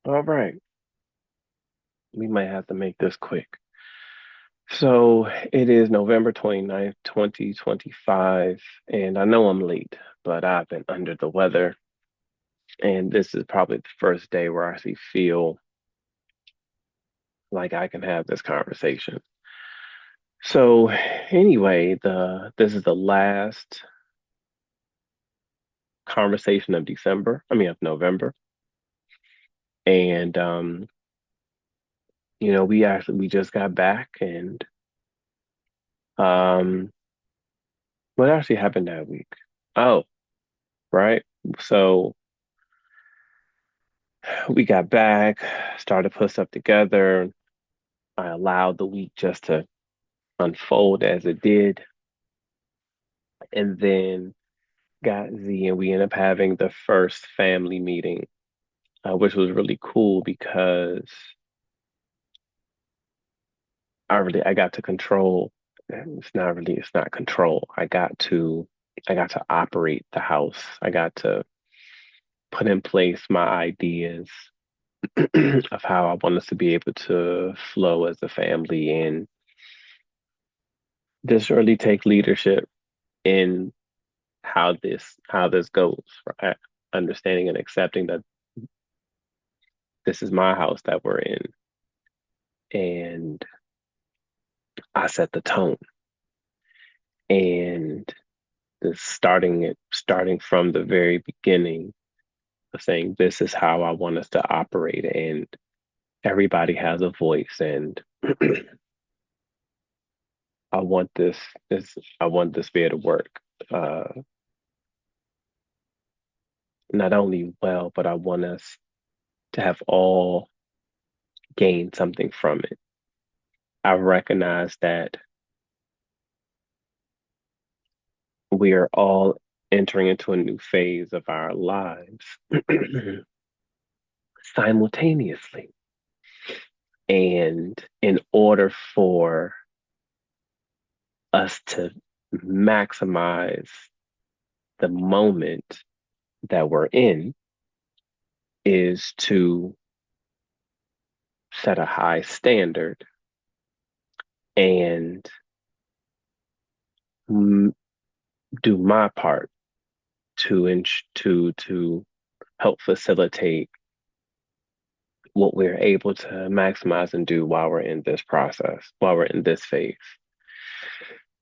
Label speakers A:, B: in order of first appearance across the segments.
A: All right, we might have to make this quick. So it is November 29th, 2025, and I know I'm late, but I've been under the weather, and this is probably the first day where I actually feel like I can have this conversation. So anyway, the this is the last conversation of of November. And we just got back and um what actually happened that week? Oh, right. So we got back, started to put stuff together. I allowed the week just to unfold as it did, and then got Z, and we ended up having the first family meeting, which was really cool because I got to control. It's not control. I got to operate the house. I got to put in place my ideas of how I want us to be able to flow as a family and just really take leadership in how this goes, right? Understanding and accepting that this is my house that we're in, and I set the tone. And starting from the very beginning of saying this is how I want us to operate, and everybody has a voice, and I want I want this to be able to work. Uh, Not only well, but I want us to have all gained something from it. I recognize that we are all entering into a new phase of our lives simultaneously. And in order for us to maximize the moment that we're in, is to set a high standard and mm, do my part to help facilitate what we're able to maximize and do while we're in this process, while we're in this phase.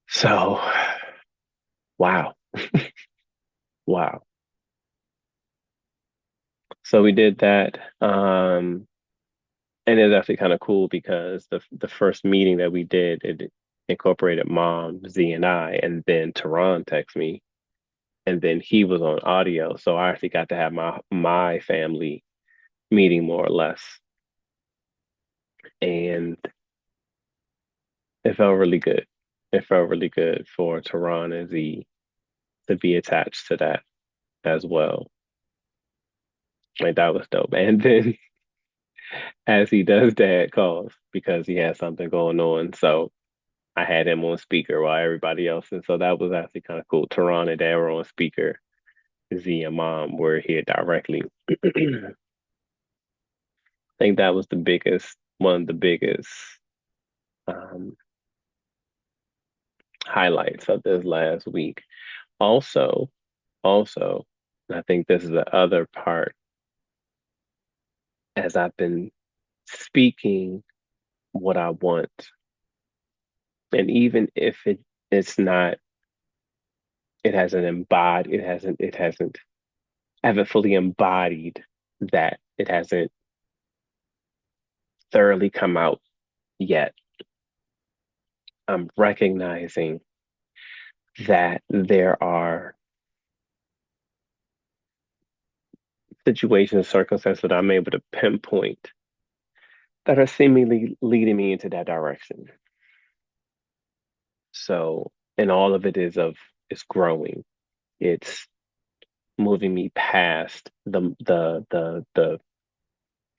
A: So, wow, wow. So we did that. And it's actually kind of cool because the first meeting that we did, it incorporated mom, Z, and I, and then Tehran texted me, and then he was on audio. So I actually got to have my family meeting more or less. And it felt really good. It felt really good for Tehran and Z to be attached to that as well. Like that was dope. And then as he does dad calls because he has something going on. So I had him on speaker while everybody else. And so that was actually kind of cool. Tehran and dad were on speaker. Z and mom were here directly. I think that was one of the biggest um, highlights of this last week. Also, also, I think this is the other part as I've been speaking what I want. And even if it's not, I haven't fully embodied that. It hasn't thoroughly come out yet. I'm recognizing that there are situations, circumstances that I'm able to pinpoint that are seemingly leading me into that direction. So, and all of it is growing. It's moving me past the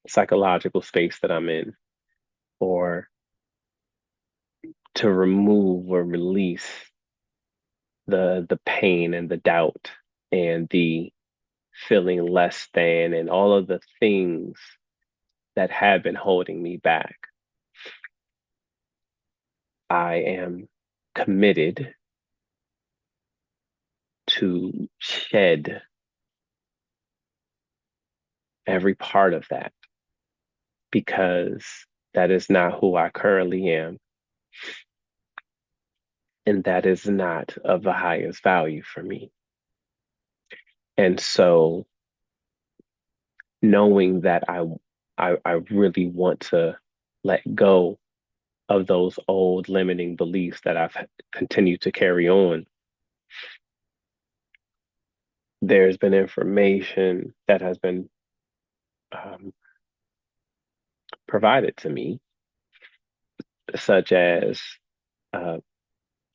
A: psychological space that I'm in, or to remove or release the pain and the doubt and the feeling less than and all of the things that have been holding me back. I am committed to shed every part of that because that is not who I currently am. And that is not of the highest value for me. And so knowing that I really want to let go of those old limiting beliefs that I've continued to carry on, there's been information that has been um, provided to me, such as uh,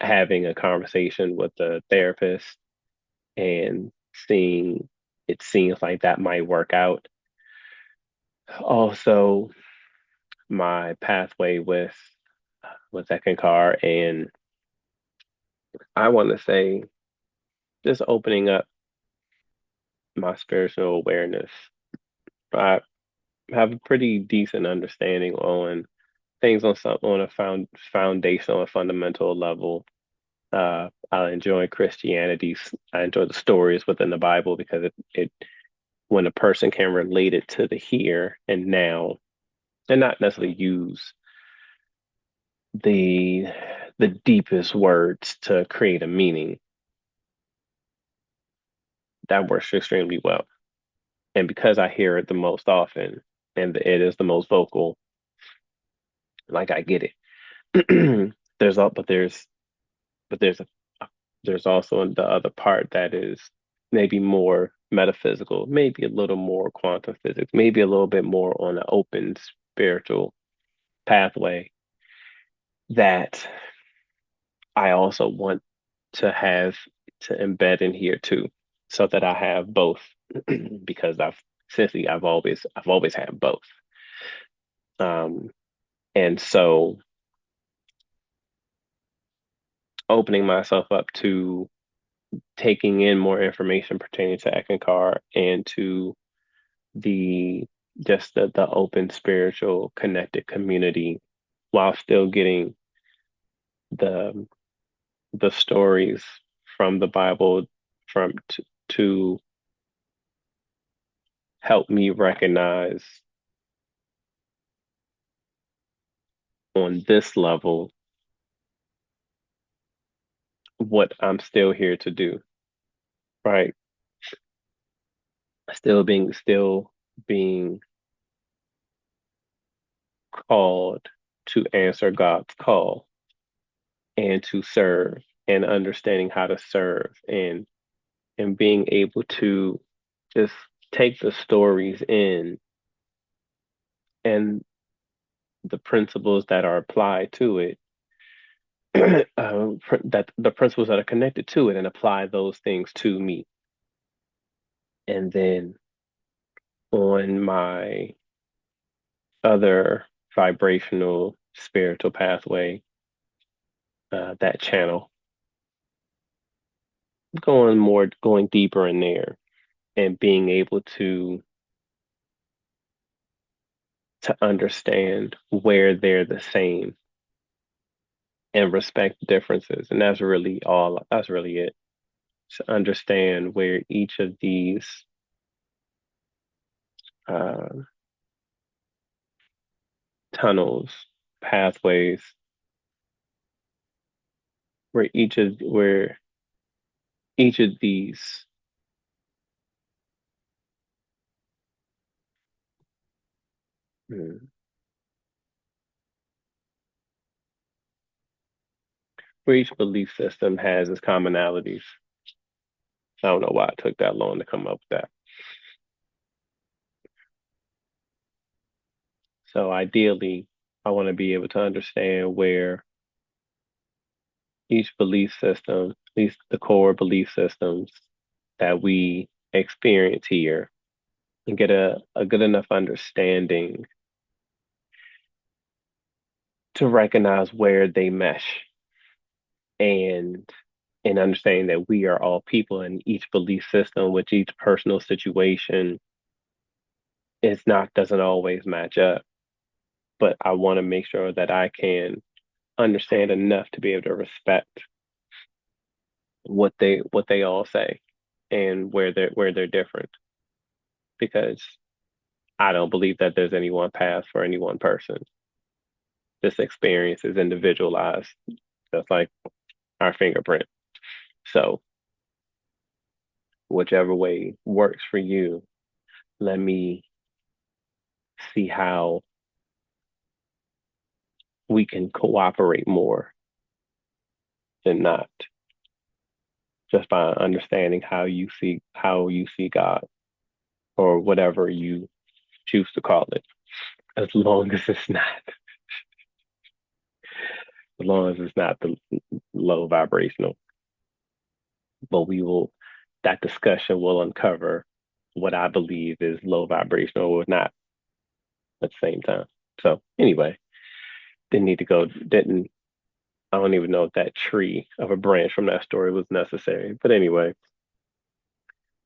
A: having a conversation with a therapist and seeing it seems like that might work out. Also, my pathway with Ekankar, and I want to say just opening up my spiritual awareness. I have a pretty decent understanding on things on a foundational and fundamental level. I enjoy Christianity. I enjoy the stories within the Bible because it when a person can relate it to the here and now, and not necessarily use the the deepest words to create a meaning, that works extremely well. And because I hear it the most often and it is the most vocal, like I get it. there's all, but there's also the other part that is maybe more metaphysical, maybe a little more quantum physics, maybe a little bit more on an open spiritual pathway that I also want to have to embed in here too, so that I have both because I've always had both. Um, and so opening myself up to taking in more information pertaining to Ekankar and to the the open spiritual connected community while still getting the the stories from the Bible from to help me recognize on this level what I'm still here to do, right? Still being called to answer God's call and to serve and understanding how to serve and being able to just take the stories in and the principles that are applied to it, that the principles that are connected to it, and apply those things to me. And then on my other vibrational spiritual pathway, that channel, going deeper in there and being able to understand where they're the same and respect differences. And that's really it. To understand where each of these uh, tunnels, pathways, where each of these hmm, where each belief system has its commonalities. I don't know why it took that long to come up with that. So ideally, I want to be able to understand where each belief system, at least the core belief systems that we experience here, and get a good enough understanding to recognize where they mesh and understanding that we are all people in each belief system with each personal situation it's not doesn't always match up, but I want to make sure that I can understand enough to be able to respect what they all say and where they're different because I don't believe that there's any one path for any one person. This experience is individualized, just like our fingerprint. So whichever way works for you, let me see how we can cooperate more than not, just by understanding how you see God or whatever you choose to call it, as long as it's not as long as it's not the low vibrational. But that discussion will uncover what I believe is low vibrational or not at the same time. So anyway, didn't I don't even know if that tree of a branch from that story was necessary. But anyway,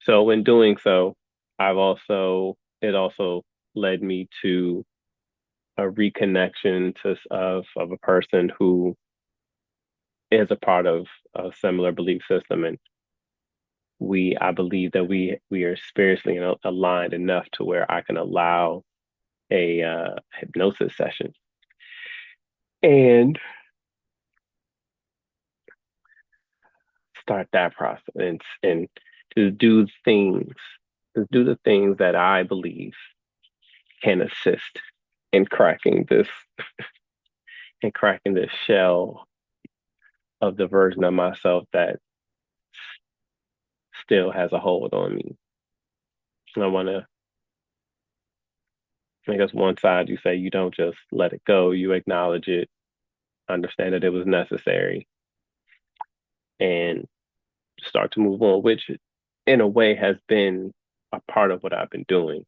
A: so in doing so, it also led me to a reconnection of a person who is a part of a similar belief system, and I believe that we are spiritually aligned enough to where I can allow a hypnosis session and start that process and to do things to do the things that I believe can assist in cracking this shell of the version of myself that still has a hold on me. And I want to, I guess, one side you say you don't just let it go, you acknowledge it, understand that it was necessary, and start to move on, which in a way has been a part of what I've been doing.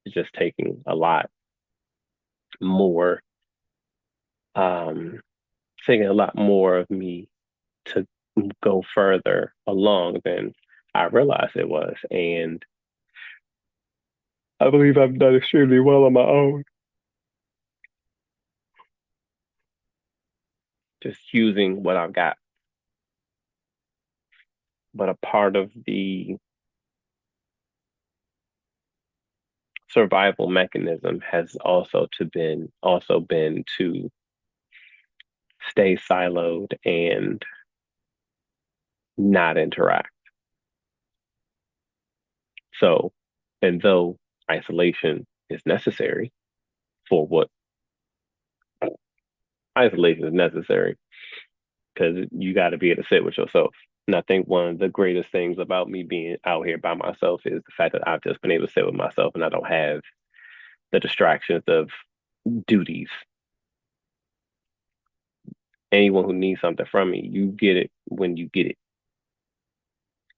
A: It's just taking a lot more, um, taking a lot more of me to go further along than I realized it was. And I believe I've done extremely well on my own, just using what I've got. But a part of the survival mechanism has also been to stay siloed and not interact. So, and though isolation is necessary for what isolation is necessary because you got to be able to sit with yourself. And I think one of the greatest things about me being out here by myself is the fact that I've just been able to sit with myself and I don't have the distractions of duties. Anyone who needs something from me, you get it when you get it.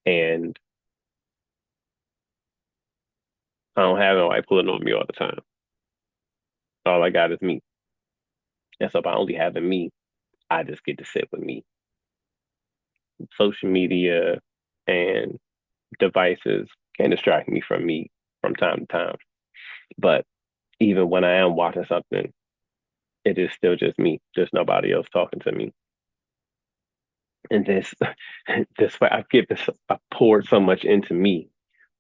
A: And I don't have nobody pulling on me all the time. All I got is me. And so by only having me, I just get to sit with me. Social media and devices can distract me from time to time. But even when I am watching something, it is still just me. There's nobody else talking to me. And this way I poured so much into me.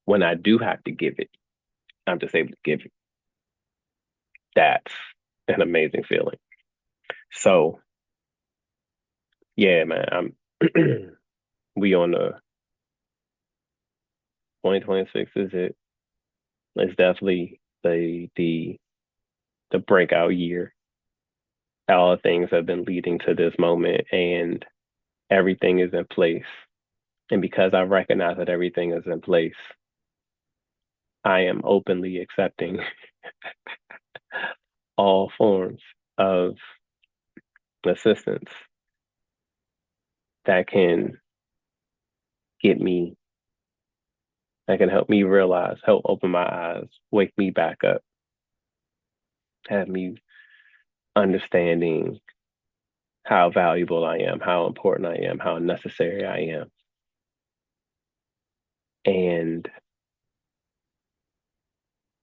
A: When I do have to give it, I'm just able to give it. That's an amazing feeling. So yeah, man, I'm we on the 2026 is it. It's definitely the breakout year. All things have been leading to this moment and everything is in place. And because I recognize that everything is in place, I am openly accepting all forms of assistance that can get me, that can help me realize, help open my eyes, wake me back up, have me understanding how valuable I am, how important I am, how necessary I am. And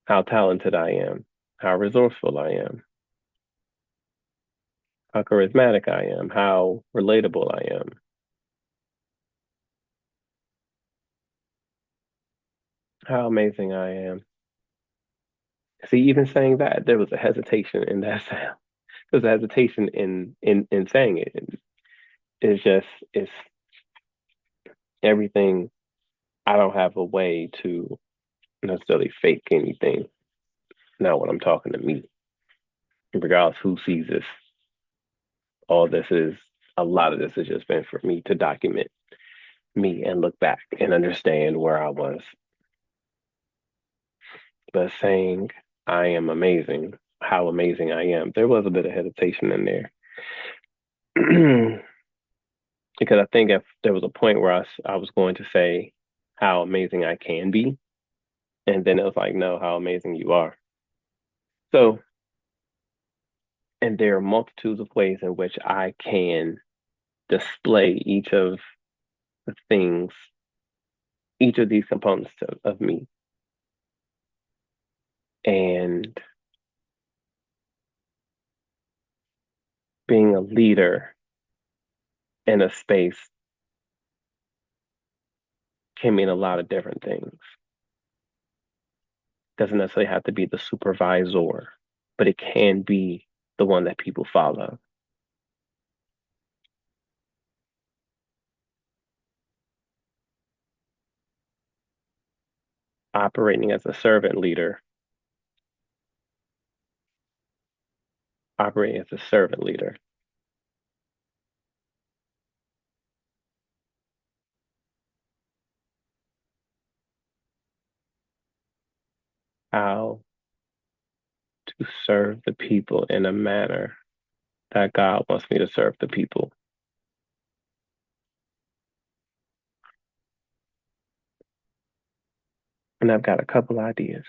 A: how talented I am, how resourceful I am, how charismatic I am, how relatable I am, how amazing I am. See, even saying that, there was a hesitation in that sound. There's a hesitation in saying it. It's just it's everything. I don't have a way to necessarily fake anything. Not when I'm talking to me, regardless who sees this. All this is a lot of this has just been for me to document me and look back and understand where I was. But saying I am amazing, how amazing I am, there was a bit of hesitation in there. Because I think if there was a point where I was going to say how amazing I can be, and then it was like, no, how amazing you are. So, and there are multitudes of ways in which I can display each of the things, each of these components of me. And being a leader in a space can mean a lot of different things. Doesn't necessarily have to be the supervisor, but it can be the one that people follow. Operating as a servant leader, operating as a servant leader, how to serve the people in a manner that God wants me to serve the people. And I've got a couple ideas.